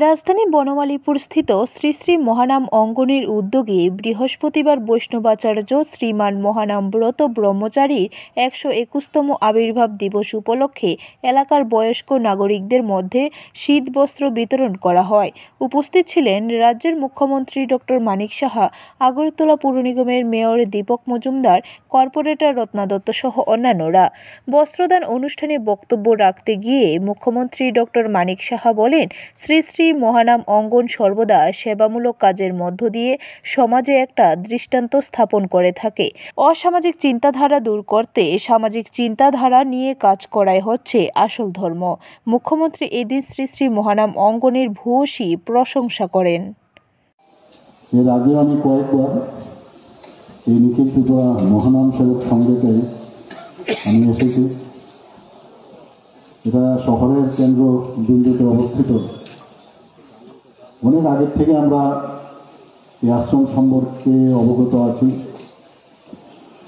রাজধানী বনমালীপুর স্থিত শ্রী শ্রী মহানাম অঙ্গনের উদ্যোগে বৃহস্পতিবার বৈষ্ণবাচার্য শ্রীমান মহানাম ব্রত ব্রহ্মচারীর 121তম আবির্ভাব দিবস উপলক্ষে এলাকার বয়স্ক নাগরিকদের মধ্যে শীতবস্ত্র বিতরণ করা হয়। উপস্থিত ছিলেন রাজ্যের মুখ্যমন্ত্রী ডক্টর মানিক সাহা, আগরতলা পৌর নিগমের মেয়র দীপক মজুমদার, কর্পোরেটর রত্না দত্ত সহ অন্যান্যরা। বস্ত্রদান অনুষ্ঠানে বক্তব্য রাখতে গিয়ে মুখ্যমন্ত্রী ডক্টর মানিক সাহা বলেন, শ্রী শ্রী মহানাম অঙ্গন সর্বদা সেবামূলক কাজের মধ্য দিয়ে সমাজে একটা দৃষ্টান্ত স্থাপন করে থাকে। অসামাজিক চিন্তাধারা দূর করতে সামাজিক চিন্তাধারা নিয়ে কাজ করাই হচ্ছে আসল ধর্ম। মুখ্যমন্ত্রী এদিন শ্রী শ্রী মহানাম অঙ্গনের ভূয়সী প্রশংসা করেন। এর আগে আমি কয়েকবার এই নিখিল ত্রিপুরা মহানাম সেবক সংঘতে আমি এসেছি। এটা শহরের কেন্দ্র বিন্দুতে অবস্থিত। অনেক আগের থেকে আমরা এই আশ্রম সম্পর্কে অবগত আছি।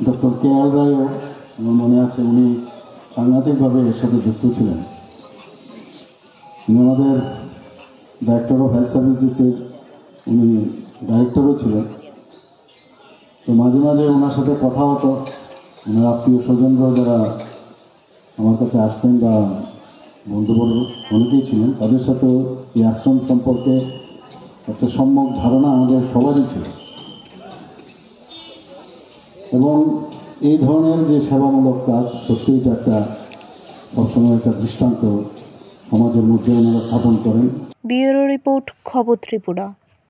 Doctor KL. রায়ও আমার মনে আছে, উনি সাংঘাতিকভাবে এর সাথে যুক্ত ছিলেন। উনি আমাদের ডাইরেক্টর অফ হেলথ সার্ভিসেসের উনি ডাইরেক্টরও ছিলেন। তো মাঝে মাঝে ওনার সাথে কথা হতো। ওনার আত্মীয় স্বজনরা যারা আমার কাছে আসতেন বা বন্ধুবর্গ অনেকেই ছিলেন, তাদের সাথেও এই আশ্রম সম্পর্কে একটা সম্যক ধারণা আমাদের সবারই ছিল। এবং এই ধরনের যে সেবামূলক কাজ সত্যিই একটা সবসময় একটা দৃষ্টান্ত সমাজের মধ্যে ওনারা স্থাপন করেন। ব্যুরো রিপোর্ট, খবর ত্রিপুরা।